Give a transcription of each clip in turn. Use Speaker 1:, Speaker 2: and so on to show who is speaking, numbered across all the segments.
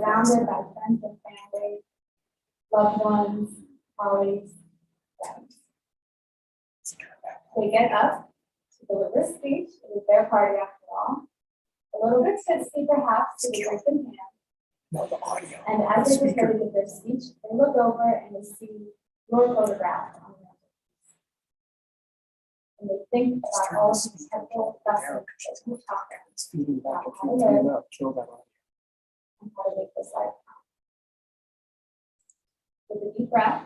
Speaker 1: surrounded by friends and family, loved ones, colleagues, friends. They get up to deliver a speech. It is their party after all. A little bit tipsy, perhaps, to the drink in hand.
Speaker 2: No, the audio.
Speaker 1: And as they prepare to give their speech, they look over and they see your photograph on the mantelpiece. And they think about all the potential lessons that you taught them
Speaker 2: It's feeding back.
Speaker 1: about
Speaker 2: If
Speaker 1: how
Speaker 2: you
Speaker 1: to
Speaker 2: turn it
Speaker 1: live
Speaker 2: up, kill that audio.
Speaker 1: and how to make this life count. With a deep breath,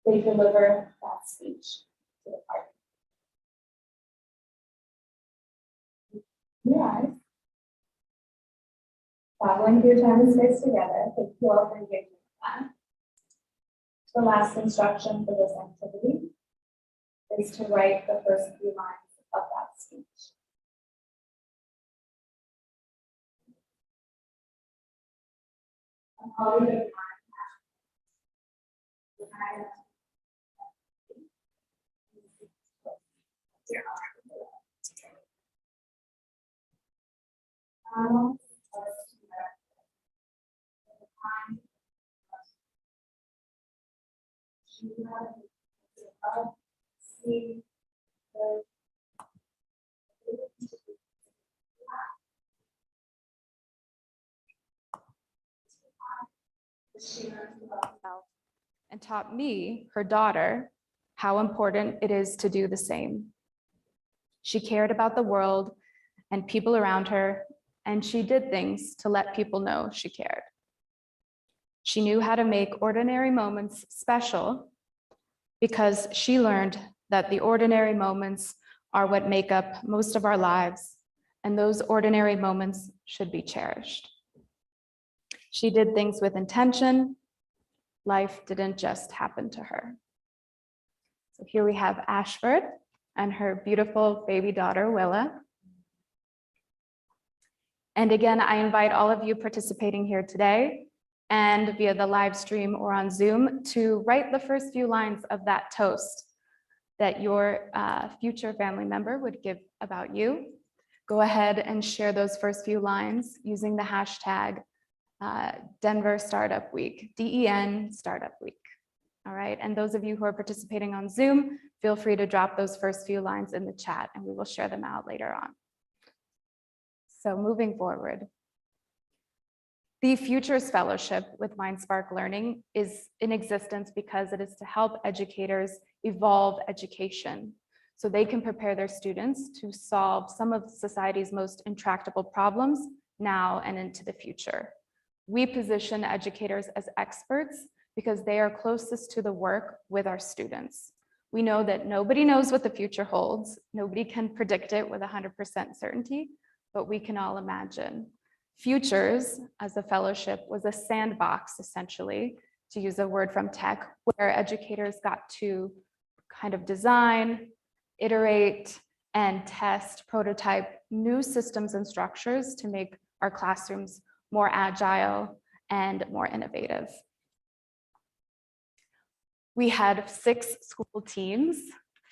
Speaker 1: they deliver that speech to the party. Yes. Traveling through time and space together, thank you all for engaging with that. The last instruction for this activity is to write the first few lines of that speech. I'll read it.
Speaker 3: And taught me, her daughter, how important it is to do the same. She cared about the world and people around her, and she did things to let people know she cared. She knew how to make ordinary moments special because she learned that the ordinary moments are what make up most of our lives, and those ordinary moments should be cherished. She did things with intention. Life didn't just happen to her. So here we have Ashford and her beautiful baby daughter, Willa. And again, I invite all of you participating here today and via the live stream or on Zoom to write the first few lines of that toast that your future family member would give about you. Go ahead and share those first few lines using the hashtag Denver Startup Week, DEN Startup Week. All right, and those of you who are participating on Zoom, feel free to drop those first few lines in the chat and we will share them out later on. So moving forward, the Futures Fellowship with MindSpark Learning is in existence because it is to help educators evolve education so they can prepare their students to solve some of society's most intractable problems now and into the future. We position educators as experts because they are closest to the work with our students. We know that nobody knows what the future holds. Nobody can predict it with 100% certainty, but we can all imagine. Futures, as a fellowship, was a sandbox, essentially, to use a word from tech, where educators got to kind of design, iterate, and test, prototype new systems and structures to make our classrooms more agile and more innovative. We had 6 school teams,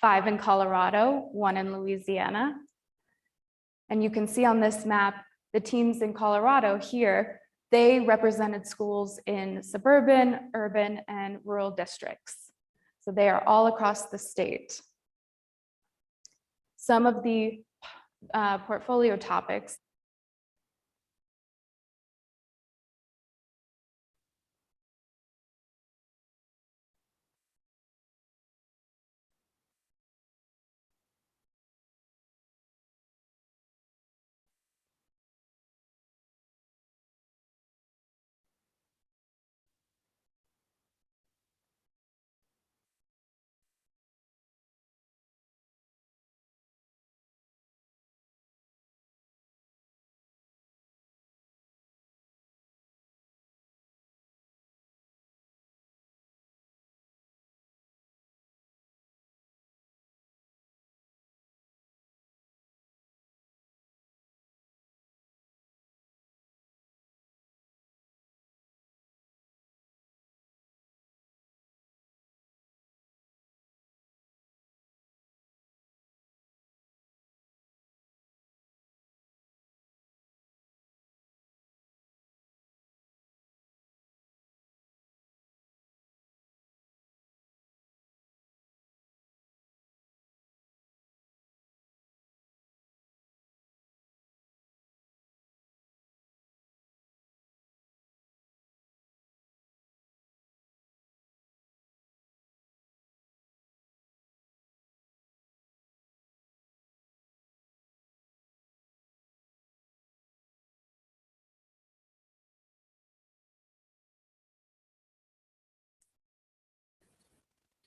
Speaker 3: 5 in Colorado, 1 in Louisiana. And you can see on this map, the teams in Colorado here, they represented schools in suburban, urban, and rural districts. So they are all across the state. Some of the portfolio topics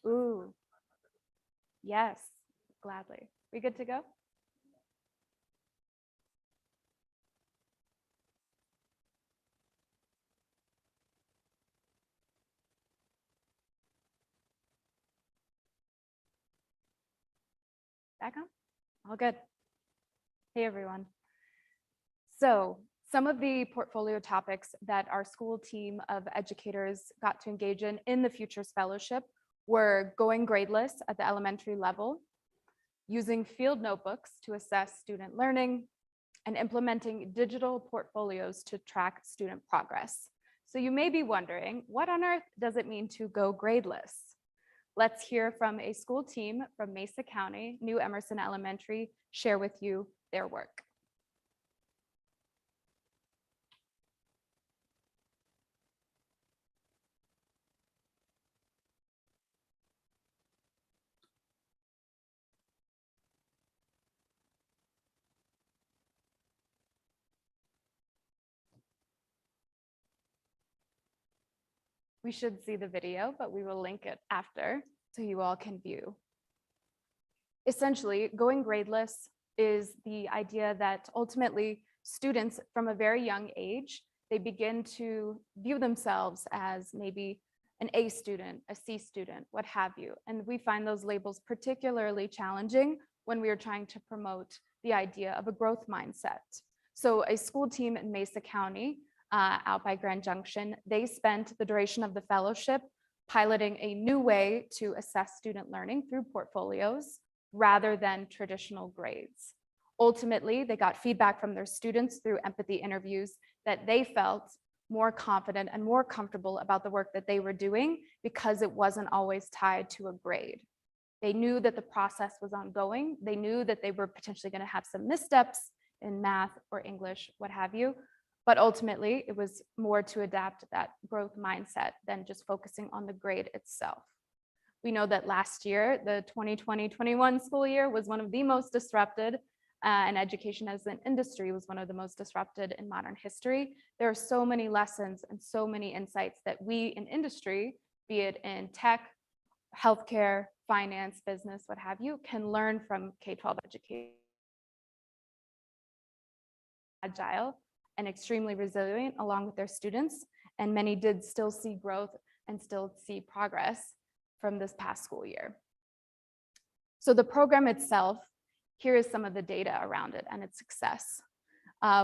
Speaker 3: Ooh, yes, gladly. We good to go? Back on? All good. Hey, everyone. So some of the portfolio topics that our school team of educators got to engage in the Futures Fellowship were going gradeless at the elementary level, using field notebooks to assess student learning, and implementing digital portfolios to track student progress. So you may be wondering, what on earth does it mean to go gradeless? Let's hear from a school team from Mesa County, New Emerson Elementary, share with you their work. We should see the video, but we will link it after so you all can view. Essentially, going gradeless is the idea that ultimately students from a very young age, they begin to view themselves as maybe an A student, a C student, what have you. And we find those labels particularly challenging when we are trying to promote the idea of a growth mindset. So a school team in Mesa County, out by Grand Junction, they spent the duration of the fellowship piloting a new way to assess student learning through portfolios rather than traditional grades. Ultimately, they got feedback from their students through empathy interviews that they felt more confident and more comfortable about the work that they were doing because it wasn't always tied to a grade. They knew that the process was ongoing. They knew that they were potentially going to have some missteps in math or English, what have you. But ultimately, it was more to adapt that growth mindset than just focusing on the grade itself. We know that last year, the 2020-21 school year was one of the most disrupted, and education as an industry was one of the most disrupted in modern history. There are so many lessons and so many insights that we in industry, be it in tech, healthcare, finance, business, what have you, can learn from K12 education. Agile and extremely resilient along with their students, and many did still see growth and still see progress from this past school year. So the program itself, here is some of the data around it and its success.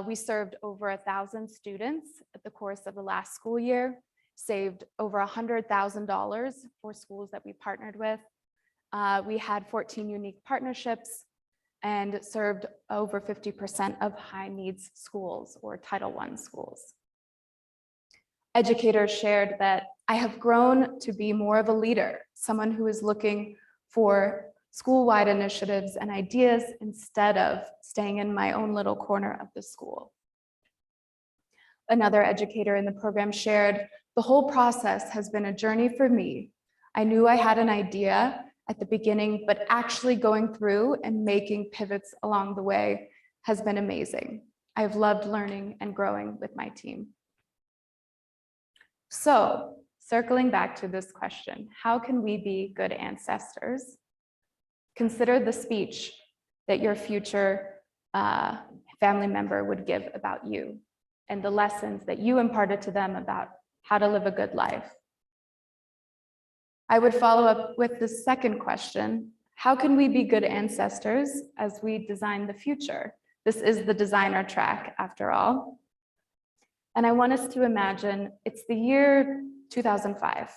Speaker 3: We served over 1,000 students at the course of the last school year, saved over $100,000 for schools that we partnered with. We had 14 unique partnerships and served over 50% of high needs schools or Title I schools. Educators shared that I have grown to be more of a leader, someone who is looking for school-wide initiatives and ideas instead of staying in my own little corner of the school. Another educator in the program shared, the whole process has been a journey for me. I knew I had an idea at the beginning, but actually going through and making pivots along the way has been amazing. I've loved learning and growing with my team. So, circling back to this question, how can we be good ancestors? Consider the speech that your future family member would give about you and the lessons that you imparted to them about how to live a good life. I would follow up with the second question, how can we be good ancestors as we design the future? This is the designer track after all. And I want us to imagine it's the year 2005.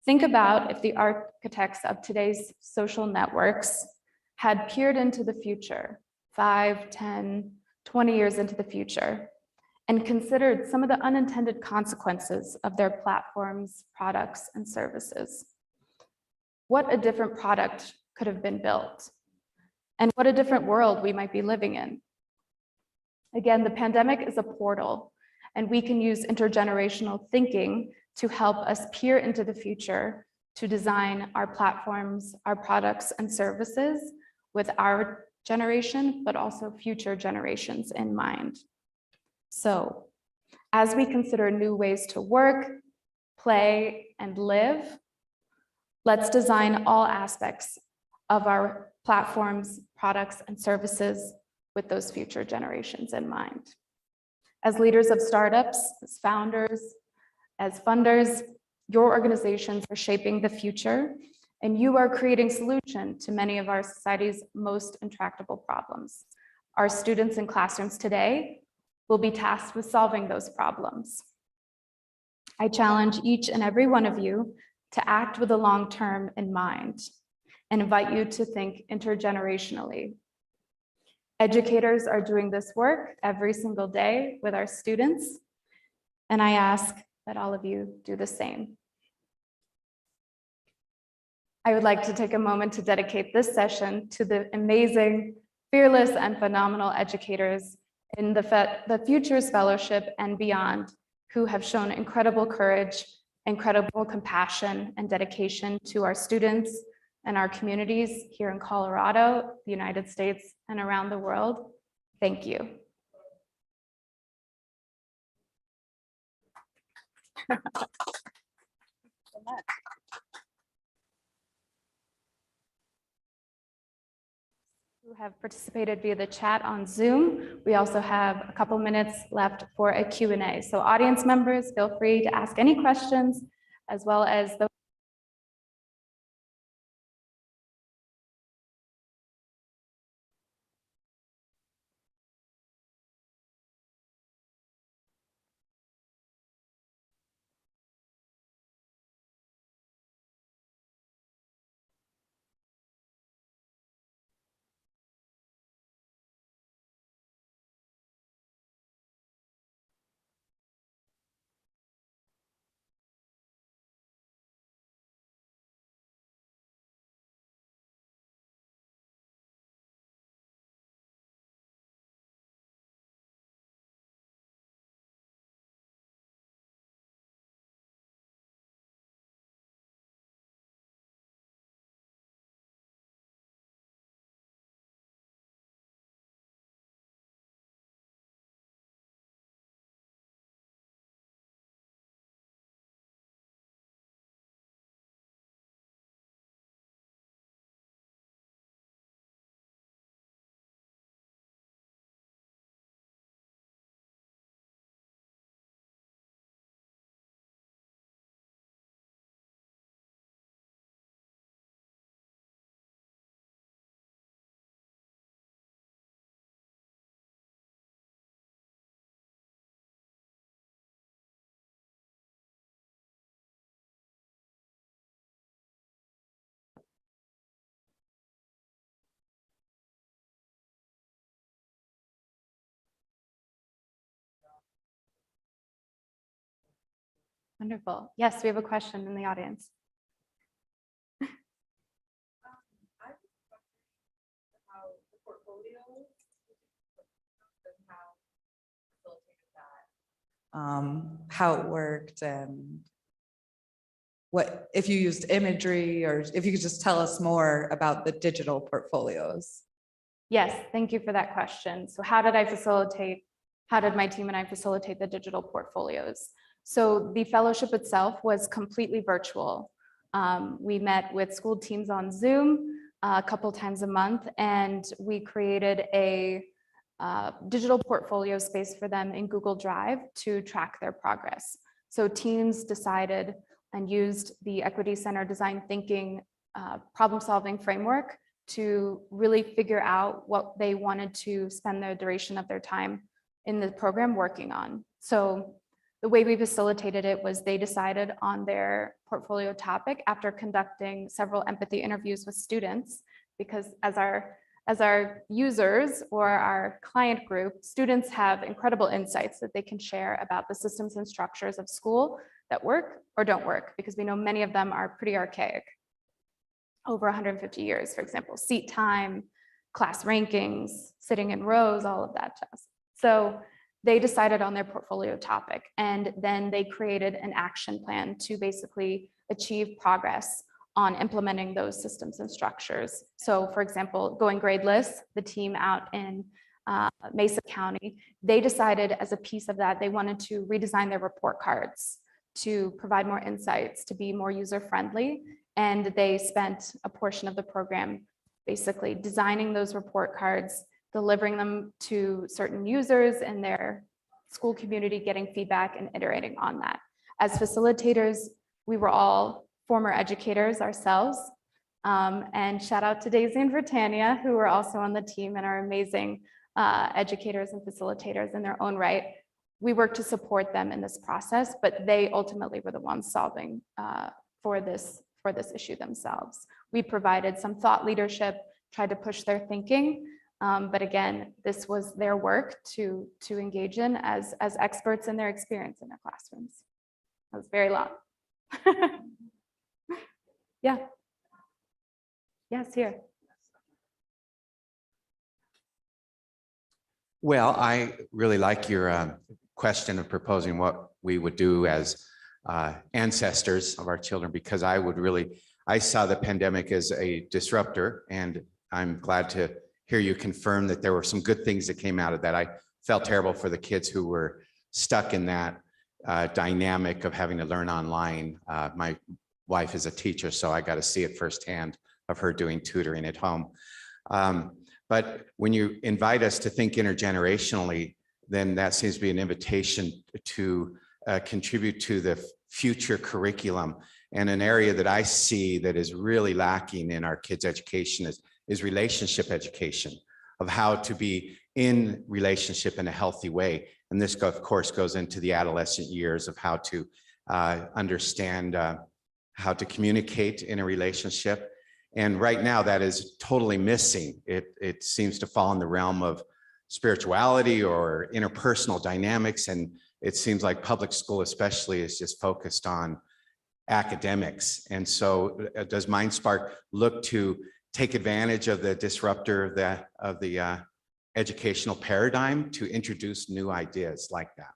Speaker 3: Think about if the architects of today's social networks had peered into the future, 5, 10, 20 years into the future, and considered some of the unintended consequences of their platforms, products, and services. What a different product could have been built, and what a different world we might be living in. Again, the pandemic is a portal, and we can use intergenerational thinking to help us peer into the future to design our platforms, our products, and services with our generation, but also future generations in mind. So, as we consider new ways to work, play, and live, Let's design all aspects of our platforms, products, and services with those future generations in mind. As leaders of startups, as founders, as funders, your organizations are shaping the future, and you are creating solutions to many of our society's most intractable problems. Our students in classrooms today will be tasked with solving those problems. I challenge each and every one of you to act with the long term in mind and invite you to think intergenerationally. Educators are doing this work every single day with our students, and I ask that all of you do the same. I would like to take a moment to dedicate this session to the amazing, fearless, and phenomenal educators in the Futures Fellowship and beyond, who have shown incredible courage, incredible compassion, and dedication to our students and our communities here in Colorado, the United States, and around the world. Thank you. Who have participated via the chat on Zoom. We also have a couple minutes left for a Q&A. So audience members, feel free to ask any questions, as well as the Wonderful. Yes, we have a question in the audience.
Speaker 4: I was wondering how the portfolio and how facilitated that. How it worked and what if you used imagery, or if you could just tell us more about the digital portfolios.
Speaker 3: Yes, thank you for that question. So how did my team and I facilitate the digital portfolios? So the fellowship itself was completely virtual. We met with school teams on Zoom a couple times a month, and we created a digital portfolio space for them in Google Drive to track their progress. So teams decided and used the Equity Center Design Thinking problem-solving framework to really figure out what they wanted to spend the duration of their time in the program working on. So the way we facilitated it was they decided on their portfolio topic after conducting several empathy interviews with students, because as our users or our client group, students have incredible insights that they can share about the systems and structures of school that work or don't work, because we know many of them are pretty archaic. Over 150 years, for example, seat time, class rankings, sitting in rows, all of that jazz. So they decided on their portfolio topic, and then they created an action plan to basically achieve progress on implementing those systems and structures. So for example, going gradeless, the team out in Mesa County, they decided as a piece of that, they wanted to redesign their report cards to provide more insights, to be more user-friendly. And they spent a portion of the program basically designing those report cards, delivering them to certain users in their school community, getting feedback and iterating on that. As facilitators, we were all former educators ourselves. And shout out to Daisy and Britannia, who are also on the team and are amazing educators and facilitators in their own right. We work to support them in this process, but they ultimately were the ones solving for this issue themselves. We provided some thought leadership, tried to push their thinking, but again, this was their work to engage in as experts in their experience in their classrooms. That was very long. Yeah. Yes, here.
Speaker 5: Well, I really like your question of proposing what we would do as ancestors of our children, because I saw the pandemic as a disruptor, and I'm glad to hear you confirm that there were some good things that came out of that. I felt terrible for the kids who were stuck in that dynamic of having to learn online. My wife is a teacher, so I got to see it firsthand of her doing tutoring at home. But when you invite us to think intergenerationally, then that seems to be an invitation to contribute to the future curriculum. And an area that I see that is really lacking in our kids' education is relationship education, of how to be in relationship in a healthy way. And this, of course, goes into the adolescent years of how to understand how to communicate in a relationship. And right now that is totally missing. It seems to fall in the realm of spirituality or interpersonal dynamics. And it seems like public school especially is just focused on academics. And so does MindSpark look to take advantage of the disruptor of the educational paradigm to introduce new ideas like that?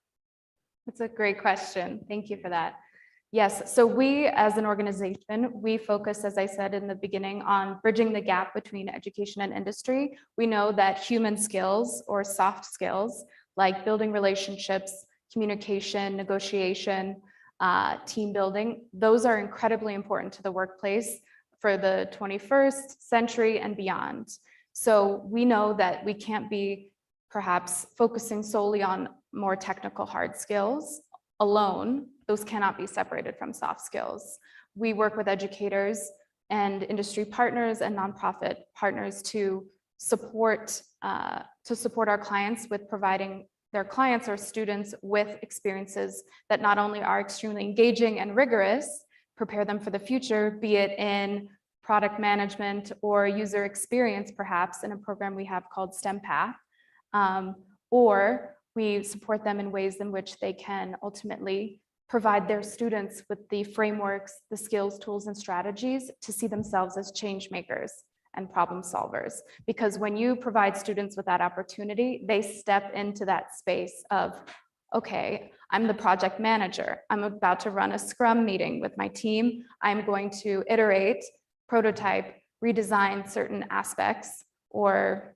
Speaker 3: That's a great question. Thank you for that. Yes, so we as an organization, we focus, as I said in the beginning, on bridging the gap between education and industry. We know that human skills or soft skills like building relationships, communication, negotiation, team building, those are incredibly important to the workplace for the 21st century and beyond. So we know that we can't be perhaps focusing solely on more technical hard skills alone. Those cannot be separated from soft skills. We work with educators and industry partners and nonprofit partners to support our clients with providing their clients or students with experiences that not only are extremely engaging and rigorous, prepare them for the future, be it in product management or user experience, perhaps in a program we have called STEM Path, or we support them in ways in which they can ultimately provide their students with the frameworks, the skills, tools, and strategies to see themselves as change makers and problem solvers. Because when you provide students with that opportunity, they step into that space of, okay, I'm the project manager. I'm about to run a Scrum meeting with my team. I'm going to iterate, prototype, redesign certain aspects or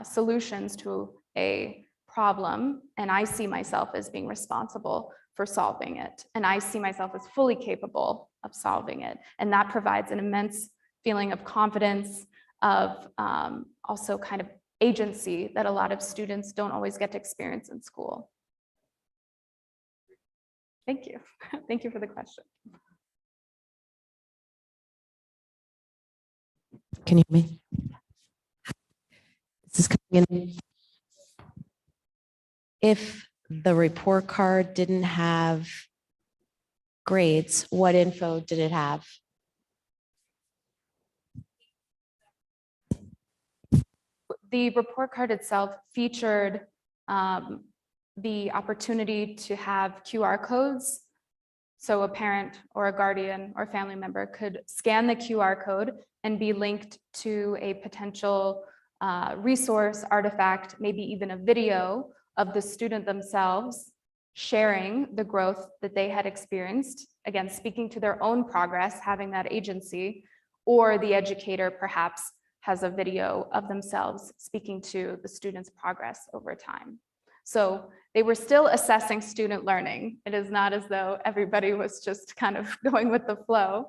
Speaker 3: solutions to a problem. And I see myself as being responsible for solving it. And I see myself as fully capable of solving it. And that provides an immense feeling of confidence, of also kind of agency that a lot of students don't always get to experience in school. Thank you. Thank you for the question.
Speaker 6: Can you hear me? This is coming in. If the report card didn't have grades, what info did it have?
Speaker 3: The report card itself featured the opportunity to have QR codes. So a parent or a guardian or family member could scan the QR code and be linked to a potential resource, artifact, maybe even a video of the student themselves sharing the growth that they had experienced, again, speaking to their own progress, having that agency, or the educator perhaps has a video of themselves speaking to the student's progress over time. So they were still assessing student learning. It is not as though everybody was just kind of going with the flow.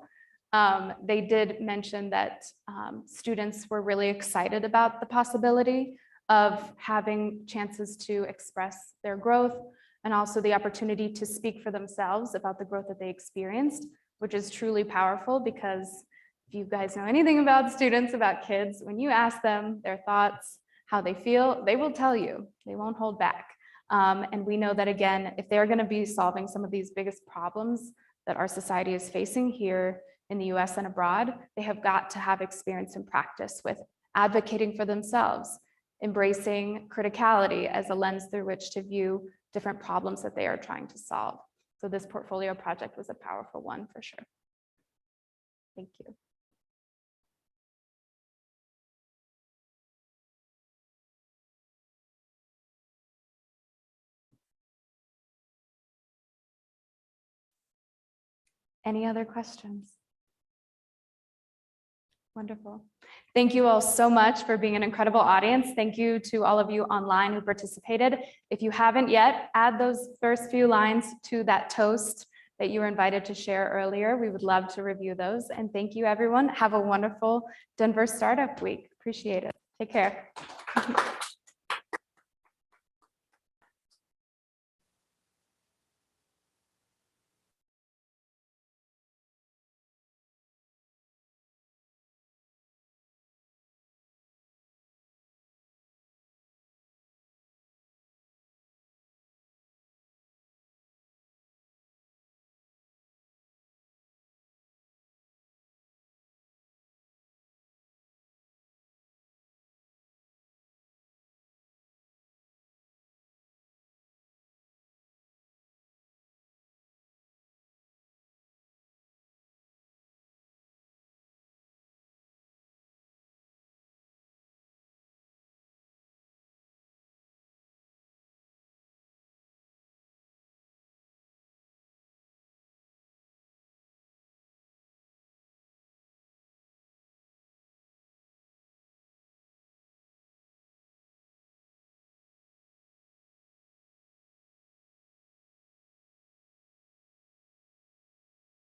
Speaker 3: They did mention that students were really excited about the possibility of having chances to express their growth and also the opportunity to speak for themselves about the growth that they experienced, which is truly powerful because if you guys know anything about students, about kids, when you ask them their thoughts, how they feel, they will tell you, they won't hold back. And we know that again, if they're going to be solving some of these biggest problems that our society is facing here in the US and abroad, they have got to have experience and practice with advocating for themselves, embracing criticality as a lens through which to view different problems that they are trying to solve. So this portfolio project was a powerful one for sure. Thank you. Any other questions? Wonderful. Thank you all so much for being an incredible audience. Thank you to all of you online who participated. If you haven't yet, add those first few lines to that toast that you were invited to share earlier. We would love to review those. And thank you, everyone. Have a wonderful Denver Startup Week. Appreciate it. Take care.